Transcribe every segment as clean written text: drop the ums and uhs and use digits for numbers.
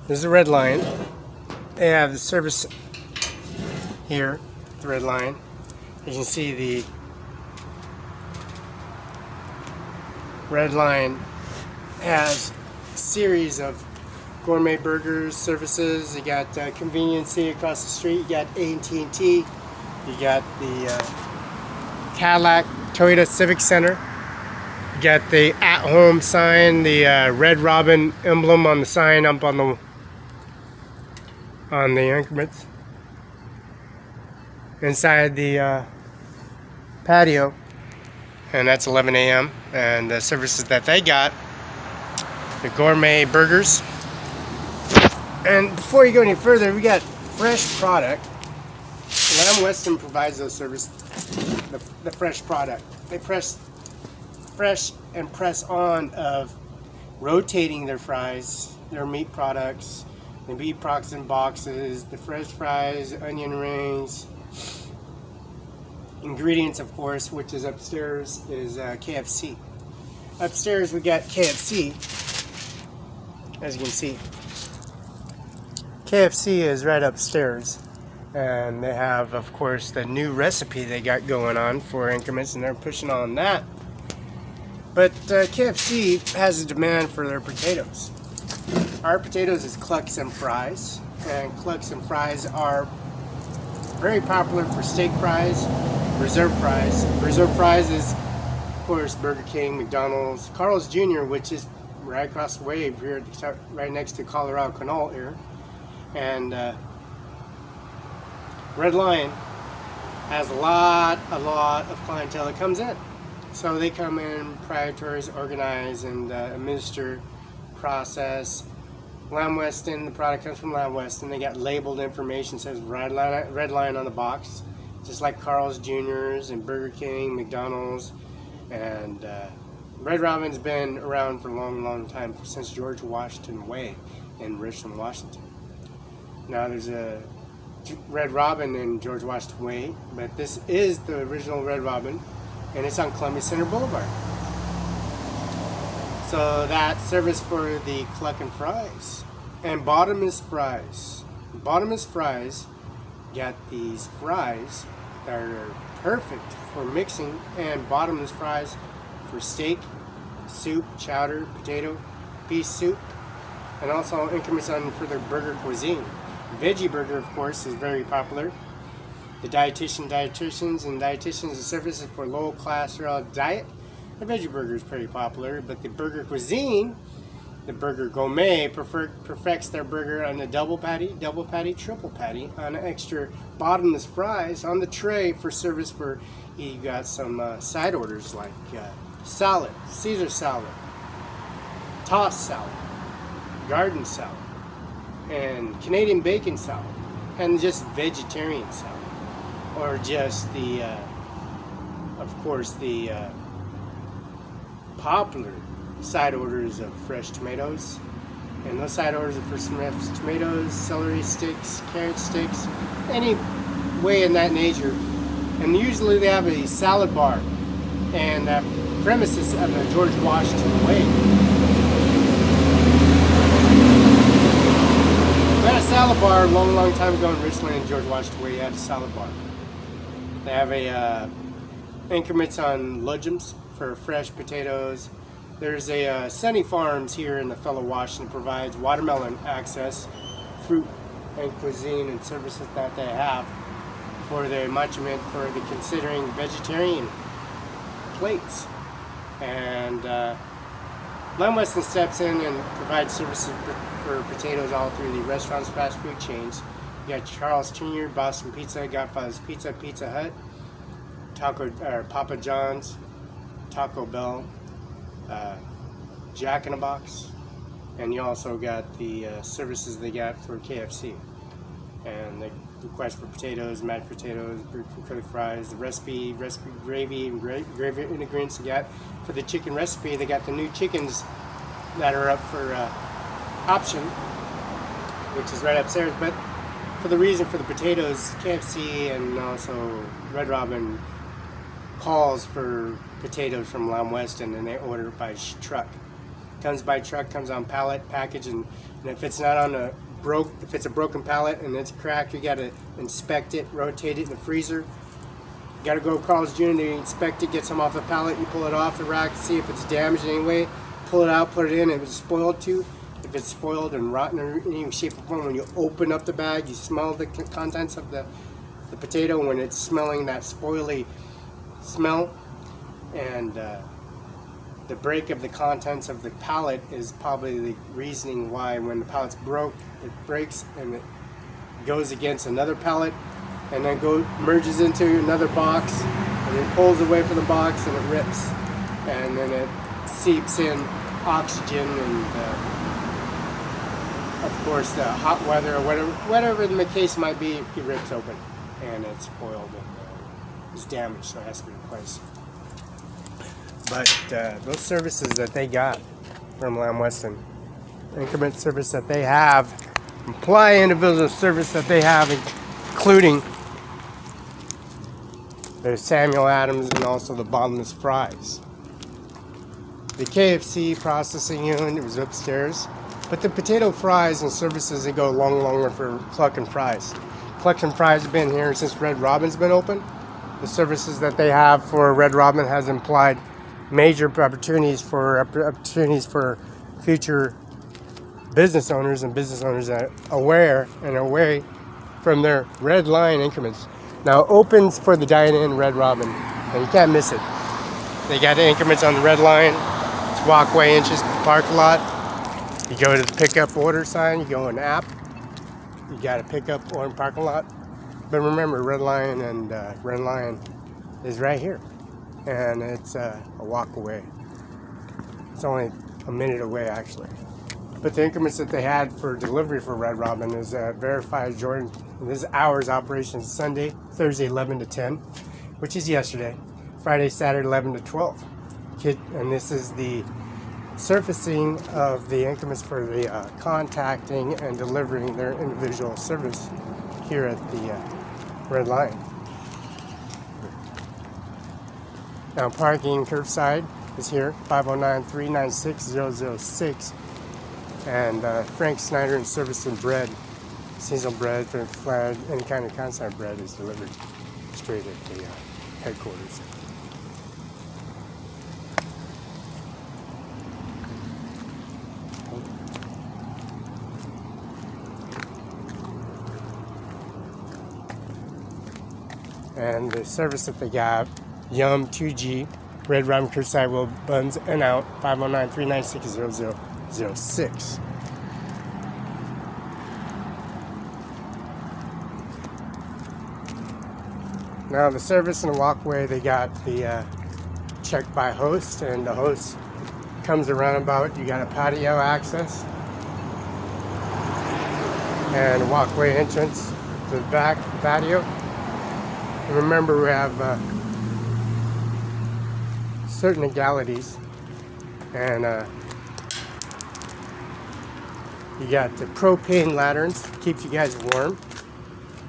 There's the Red Lion. They have the service here, the Red Lion. You can see the Red Lion has a series of gourmet burgers, services. You got conveniency across the street. You got AT&T. You got the Cadillac Toyota Civic Center. You got the at-home sign, the Red Robin emblem on the sign up on the increments. Inside the patio, and that's 11 a.m. and the services that they got, the gourmet burgers. And before you go any further, we got fresh product. Lamb Weston provides those services, the fresh product. They press fresh and press on of rotating their fries, their meat products, the meat products in boxes, the fresh fries, onion rings. Ingredients, of course, which is upstairs, is KFC. Upstairs we got KFC, as you can see. KFC is right upstairs, and they have, of course, the new recipe they got going on for increments, and they're pushing on that. But KFC has a demand for their potatoes. Our potatoes is clucks and fries, and clucks and fries are very popular for steak fries, reserve fries. Reserve fries is, of course, Burger King, McDonald's, Carl's Jr., which is right across the way here, right next to Colorado Canal here. And Red Lion has a lot of clientele that comes in. So they come in, proprietaries, organize, and administer, process. Lamb Weston, the product comes from Lamb Weston. They got labeled information, says Red Lion on the box, just like Carl's Jr.'s and Burger King, McDonald's. And Red Robin's been around for a long time, since George Washington Way in Richland, Washington. Now there's a Red Robin in George Washington Way, but this is the original Red Robin, and it's on Columbia Center Boulevard. So that service for the cluck and fries. And bottomless fries. Bottomless fries got these fries that are perfect for mixing, and bottomless fries for steak, soup, chowder, potato, beef soup, and also increments on for their burger cuisine. Veggie burger, of course, is very popular. The dietitians and services for low cholesterol diet. The veggie burger is pretty popular, but the burger cuisine, the burger gourmet, perfects their burger on a double patty, triple patty, on extra bottomless fries on the tray for service for, you got some side orders like salad, Caesar salad, tossed salad, garden salad, and Canadian bacon salad, and just vegetarian salad, or just the, of course, the popular side orders of fresh tomatoes. And those side orders are for fresh tomatoes, celery sticks, carrot sticks, any way in that nature. And usually they have a salad bar, and that premises of the George Washington Way. We had a salad bar a long time ago in Richland and George Washington Way. You had a salad bar. They have a increments on legums for fresh potatoes. There's a Sunny Farms here in Othello, Washington, provides watermelon access, fruit and cuisine and services that they have for the management for the considering vegetarian plates. And Lamb Weston steps in and provides services for potatoes all through the restaurants, fast food chains. You got Charles Jr., Boston Pizza, Godfather's Pizza, Pizza Hut, Papa John's, Taco Bell, Jack in the Box, and you also got the services they got for KFC. And the request for potatoes, mashed potatoes, curly fries, the recipe gravy, and gravy ingredients they got for the chicken recipe. They got the new chickens that are up for option, which is right upstairs. But for the reason for the potatoes, KFC and also Red Robin calls for potatoes from Lamb Weston, and they order it by truck. Comes by truck, comes on pallet, package, and if it's not on a if it's a broken pallet and it's cracked, you gotta inspect it, rotate it in the freezer. You gotta go to Carl's Jr. to inspect it, get some off the pallet, you pull it off the rack, see if it's damaged in any way, pull it out, put it in. If it's spoiled too, if it's spoiled and rotten in any shape or form, when you open up the bag, you smell the contents of the potato when it's smelling that spoily smell, and the break of the contents of the pallet is probably the reasoning why when the pallet's broke, it breaks and it goes against another pallet and then merges into another box and it pulls away from the box and it rips, and then it seeps in oxygen and of course the hot weather or whatever the case might be, it rips open and it's spoiled and it's damaged, so it has to be replaced. But those services that they got from Lamb Weston, increment service that they have, imply individual service that they have, including the Samuel Adams and also the bottomless fries. The KFC processing unit was upstairs, but the potato fries and services, they go longer for Cluck and Fries. Cluck and Fries have been here since Red Robin's been open. The services that they have for Red Robin has implied major opportunities for future business owners and business owners that are aware and away from their Red Lion increments. Now opens for the dine-in Red Robin, and you can't miss it. They got the increments on the Red Lion. It's walkway inches to the parking lot. You go to the pickup order sign, you go in the app, you got a pickup or in parking lot. But remember, Red Lion and Red Lion is right here, and it's a walk away. It's only a minute away actually. But the increments that they had for delivery for Red Robin is verified Jordan. And this hours operation is Sunday, Thursday 11 to 10, which is yesterday. Friday, Saturday 11 to 12. And this is the surfacing of the increments for the contacting and delivering their individual service here at the Red Lion. Now parking curbside is here, 509-396-006. And Frank Snyder and Service and Bread, seasonal bread, flat, any kind of consignment bread is delivered straight at the headquarters. And the service that they got, Yum 2G, Red Robin Curbside will buns and out, 509-396-0006. Now the service in the walkway, they got the check by host, and the host comes around about. You got a patio access and a walkway entrance to the back patio. And remember, we have certain legalities, and you got the propane lanterns, keeps you guys warm,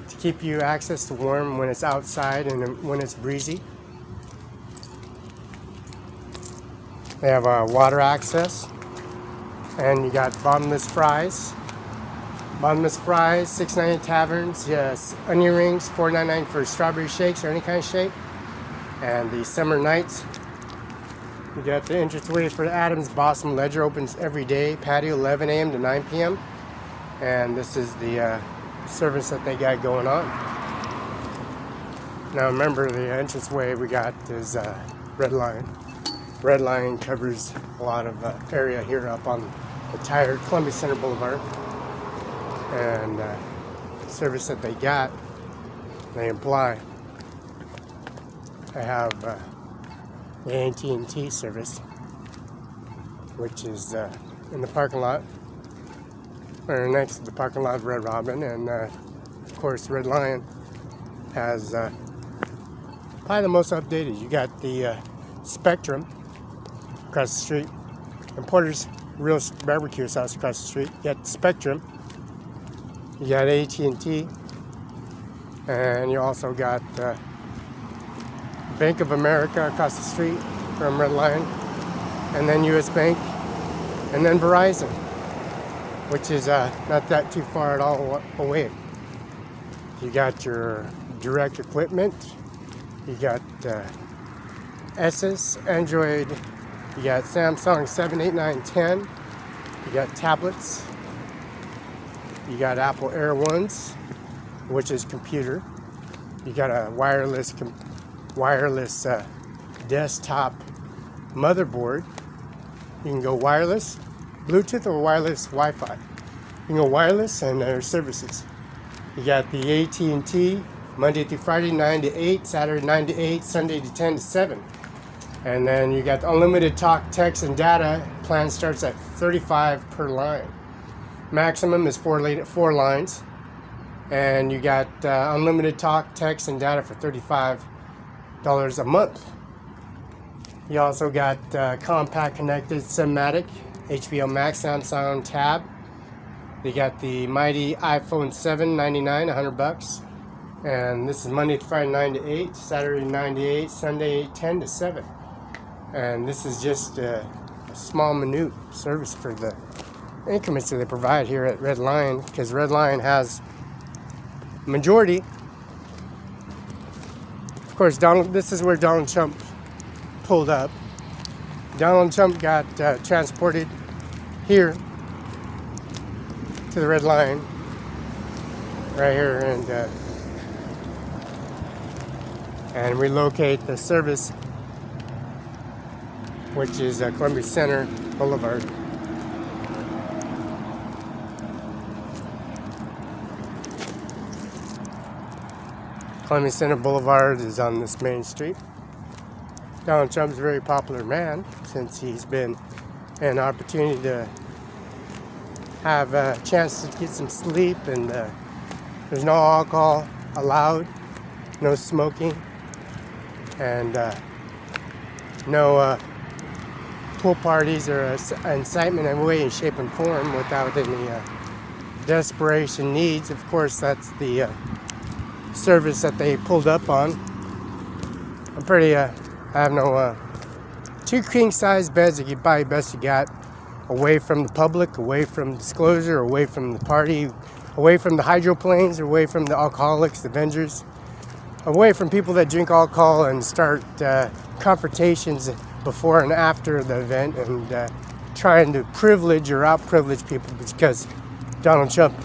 to keep you access to warm when it's outside and when it's breezy. They have water access, and you got bottomless fries. Bottomless fries, $6.99 taverns. Yes, onion rings, $4.99 for strawberry shakes or any kind of shake. And the summer nights, you got the entranceway for the Adams Blossom Ledger, opens every day. Patio 11 a.m. to 9 p.m. And this is the service that they got going on. Now remember, the entranceway we got is Red Lion. Red Lion covers a lot of area here up on the entire Columbia Center Boulevard. And the service that they got, they imply. I have the AT&T service, which is in the parking lot, or next to the parking lot of Red Robin, and of course Red Lion has probably the most updated. You got the Spectrum across the street, and Porter's Real Barbecue Sauce across the street. You got the Spectrum. You got AT&T, and you also got Bank of America across the street from Red Lion, and then U.S. Bank, And then Verizon, which is not that too far at all away. You got your direct equipment, you got Asus, Android, you got Samsung 7, 8, 9, 10, you got tablets, you got Apple Air Ones, which is computer, you got a wireless desktop motherboard. You can go wireless, Bluetooth, or wireless Wi-Fi. You can go wireless, and there's services. You got the AT&T, Monday through Friday, 9 to 8, Saturday, 9 to 8, Sunday to 10 to 7. And then you got the unlimited talk, text, and data. Plan starts at $35 per line. Maximum is 4 lines. And you got unlimited talk, text, and data for $35 a month. You also got compact connected cinematic, HBO Max, Samsung Tab. You got the mighty iPhone 7, $99, $100. And this is Monday to Friday, 9 to 8, Saturday, 9 to 8, Sunday, 10 to 7. And this is just a small, minute service for the increments that they provide here at Red Lion, because Red Lion has majority. Of course, this is where Donald Trump pulled up. Donald Trump got transported here to the Red Lion, right here, and relocate the service, which is Columbia Center Boulevard. Columbia Center Boulevard is on this main street. Donald Trump's a very popular man, since he's been an opportunity to have a chance to get some sleep, and there's no alcohol allowed, no smoking, and no pool parties or incitement in way, shape, and form without any desperation needs. Of course, that's the service that they pulled up on. I'm pretty I have no 2 king-size beds that you buy best you got, away from the public, away from disclosure, away from the party, away from the hydroplanes, away from the alcoholics, the vendors, away from people that drink alcohol and start confrontations before and after the event, and trying to privilege or out-privilege people because Donald Trump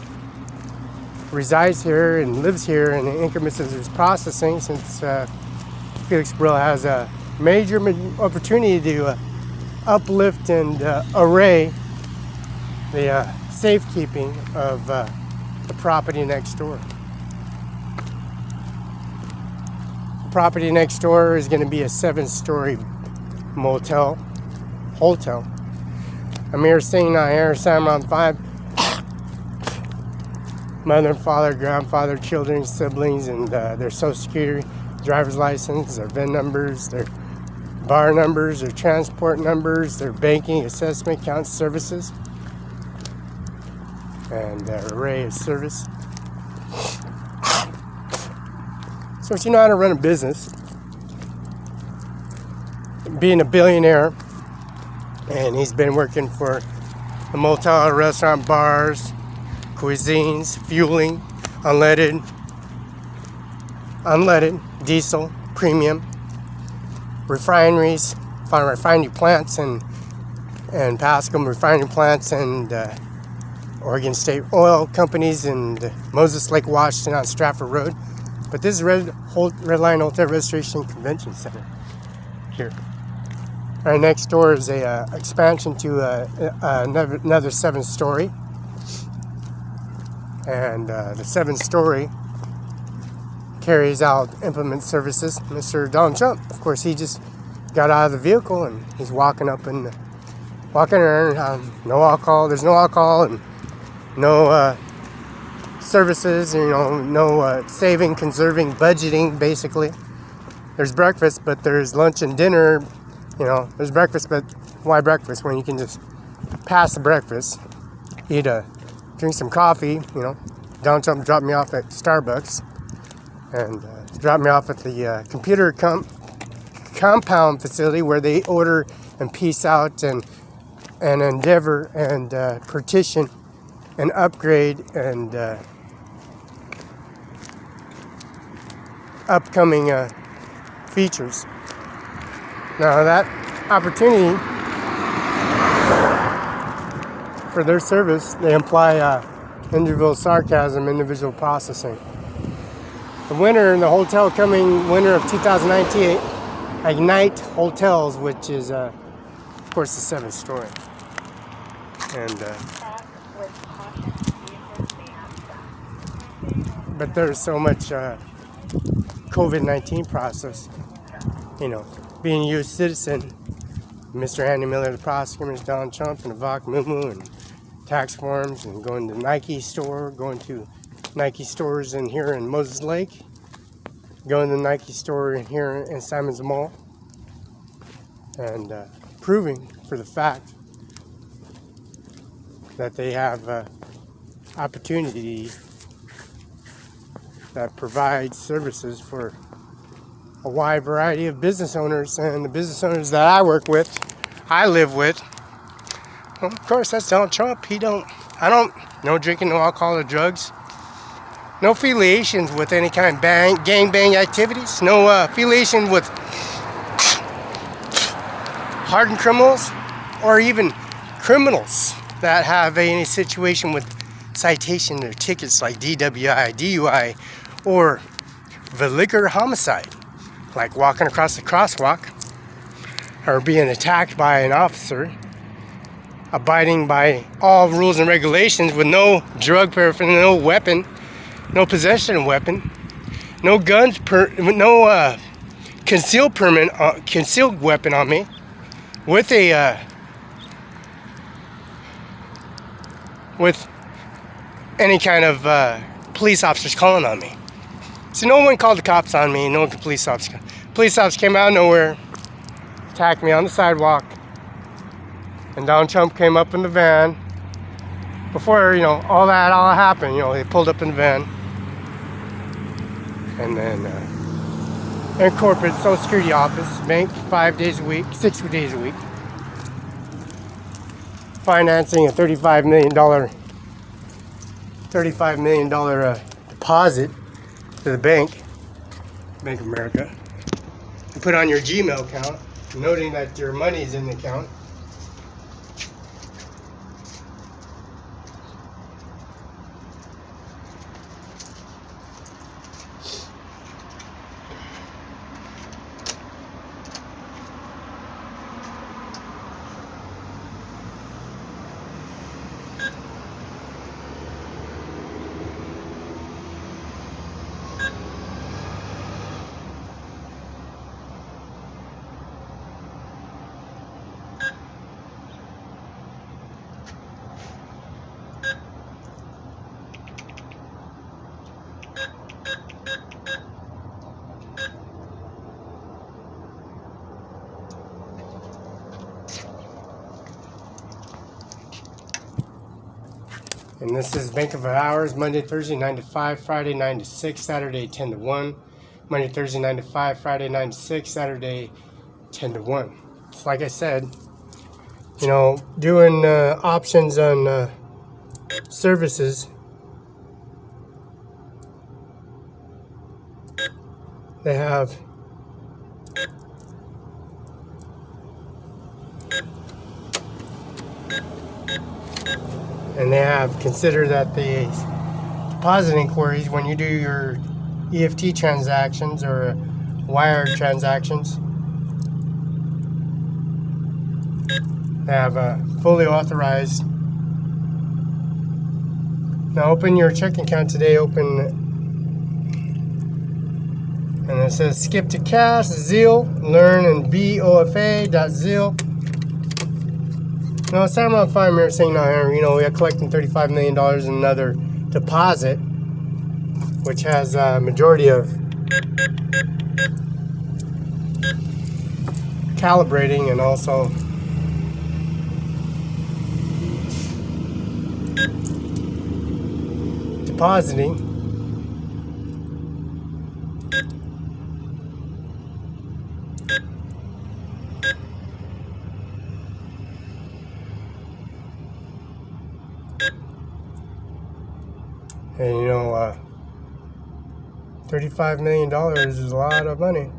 resides here and lives here, and the increments of his processing, since Felix Barela has a major opportunity to uplift and array the safekeeping of the property next door. The property next door is going to be a 7-story hotel. Ajmer Singh Nijjar, Cimaron 5. Mother, father, grandfather, children, siblings, and their social security, driver's license, their VIN numbers, their bar numbers, their transport numbers, their banking, assessment, account services, and an array of service. So if you know how to run a business, being a billionaire, and he's been working for the motel, restaurant, bars, cuisines, fueling, unleaded, diesel, premium, refineries, refining plants, and Pascom refining plants, and Oregon State oil companies, and Moses Lake, Washington on Stratford Road. But this is Red Lion Hotel Registration Convention Center here. Right next door is a expansion to another 7-story. And the 7-story carries out implement services. Mr. Donald Trump, of course, he just got out of the vehicle and he's walking around. No alcohol. There's no alcohol and no services. No saving, conserving, budgeting. Basically, there's breakfast, but there's lunch and dinner. There's breakfast, but why breakfast when you can just pass the breakfast, drink some coffee. Donald Trump dropped me off at Starbucks, and dropped me off at the computer compound facility where they order and piece out and and endeavor and petition and upgrade and upcoming features. Now that opportunity for their service, they imply individual sarcasm, individual processing. The winner, the hotel coming winner of 2019, Ignite Hotels, which is, of course, the 7th story. And but there's so much COVID-19 process, you know, being a U.S. citizen. Mr. Andy Miller, the prosecutor, Donald Trump, and Ivanka Barela, and tax forms, and going to Nike store, going to Nike stores in here in Moses Lake, going to the Nike store in here in Simon's Mall, and proving for the fact that they have opportunity that provides services for a wide variety of business owners, and the business owners that I work with, I live with. Well, of course, that's Donald Trump. No drinking, no alcohol or drugs. No affiliations with any kind of gangbang activities. No affiliation with hardened criminals or even criminals that have any situation with citation or tickets like DWI, DUI, or vehicular homicide, like walking across the crosswalk or being attacked by an officer, abiding by all rules and regulations with no drug paraphernalia, no weapon, no possession of weapon, no guns, no concealed weapon on me, with any kind of police officers calling on me. So no one called the cops on me, no police officer. Police officer came out of nowhere, attacked me on the sidewalk, and Donald Trump came up in the van. Before, all happened, they pulled up in the van. And then in corporate Social Security office, bank 5 days a week, 6 days a week. Financing a $35 million deposit to the Bank of America. You put on your Gmail account, noting that your money is in the account. And this is Bank of Hours, Monday, Thursday, 9 to 5, Friday, 9 to 6, Saturday, 10 to 1. Monday, Thursday, 9 to 5, Friday, 9 to 6, Saturday, 10 to 1. So like I said, doing options on services. They have considered that the deposit inquiries, when you do your EFT transactions or wire transactions, they have fully authorized. Now open your checking account today, and it says skip to cash, Zeal, learn, and BOFA.Zeal. No, Cimaron Ajmer Singh Nijjar, we are collecting $35 million in another deposit, which has a majority of calibrating and also depositing. And you know, $35 million is a lot of money.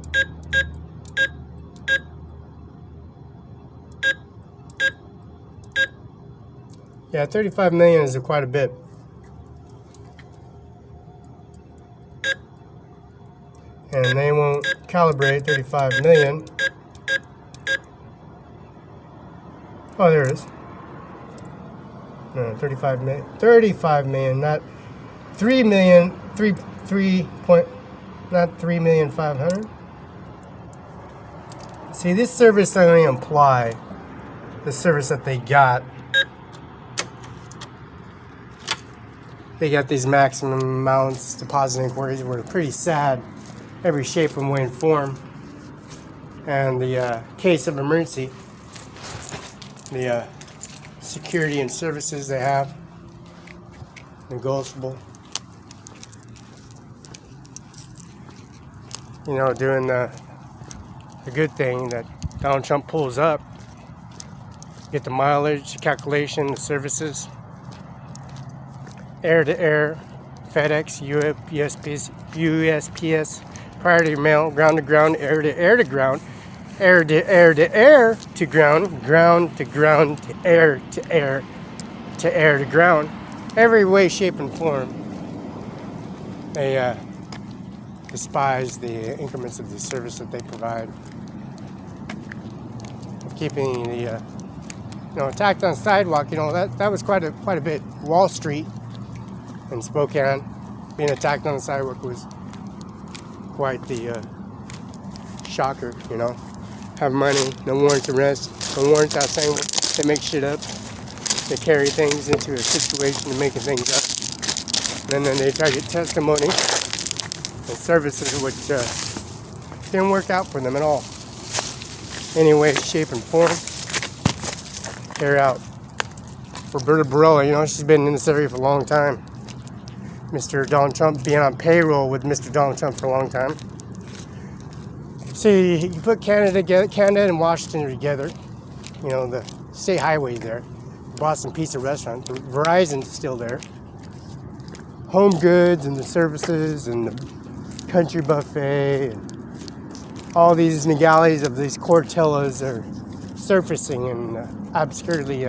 Yeah, 35 million is quite a bit. And they won't calibrate 35 million. Oh, there it is. No, 35 million. 35 million, not 3 million, 3 point, not 3,500,000. See, this service doesn't even imply the service that they got. They got these maximum amounts deposit inquiries were pretty sad, every shape and way and form. And the case of emergency, the security and services they have, negotiable. You know, doing the good thing that Donald Trump pulls up, get the mileage, calculation, the services, air-to-air, FedEx, USPS, priority mail, ground-to-ground, air-to-air to ground, air-to-air to air to ground, ground to ground to air to ground. Every way, shape, and form. They despise the increments of the service that they provide. Keeping the attacked on sidewalk, that was quite a bit. Wall Street in Spokane being attacked on the sidewalk was quite the shocker. Have money, no warrant to arrest, no warrant outstanding. They make shit up. They carry things into a situation of making things up, and then they try to get testimony and services which didn't work out for them at all. Any way, shape, and form. Carry out. Roberta Barela, she's been in this area for a long time. Mr. Donald Trump being on payroll with Mr. Donald Trump for a long time. So you put Canada and Washington together. The state highways there. Boston Pizza Restaurant. Verizon's still there. Home Goods and the services and the country buffet and all these legalities of these Cortellas are surfacing in obscurely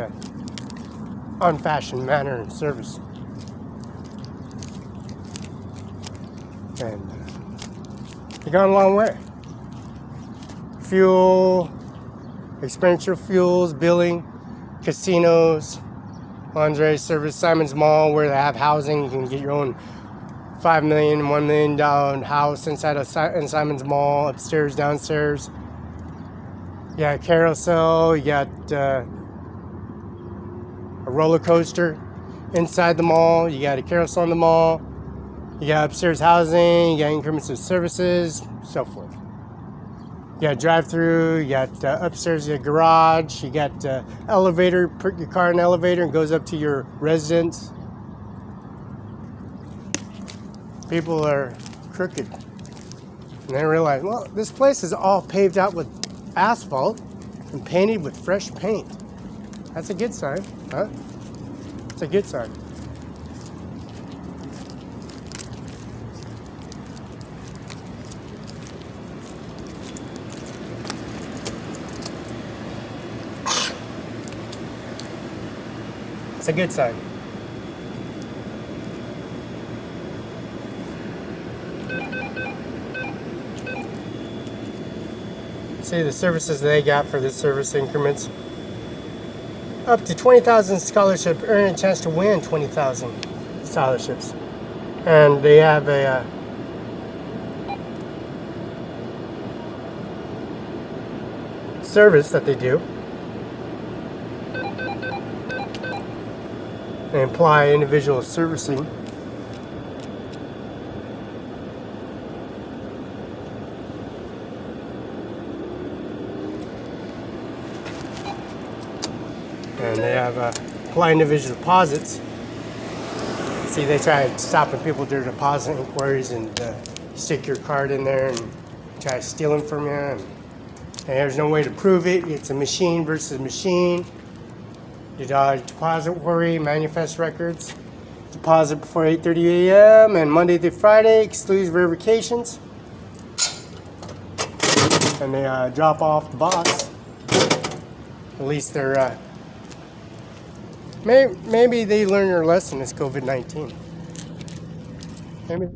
unfashioned manner and service. And they've gone a long way. Fuel, expenditure fuels, billing, casinos, lingerie service, Simon's Mall, where they have housing. You can get your own $5 million, $1 million house inside of Simon's Mall, upstairs, downstairs. You got a carousel, you got a roller coaster inside the mall, you got a carousel in the mall, you got upstairs housing, you got increments of services, so forth. You got a drive-through, you got upstairs, you got a garage, you got elevator, put your car in an elevator and goes up to your residence. People are crooked. And they realize, well, this place is all paved out with asphalt and painted with fresh paint. That's a good sign, huh? It's a good sign. It's a good sign. See the services they got for the service increments. Up to 20,000 scholarship, earn a chance to win 20,000 scholarships. And they have a service that they do. They imply individual servicing. And they have apply individual deposits. See, they try stopping people during deposit inquiries and stick your card in there and try stealing from you. And there's no way to prove it. It's a machine versus machine. Depository manifest records. Deposit before 8:30 a.m. and Monday through Friday, excludes verifications. And they drop off the box. At least they're maybe they learn their lesson is COVID-19. Maybe.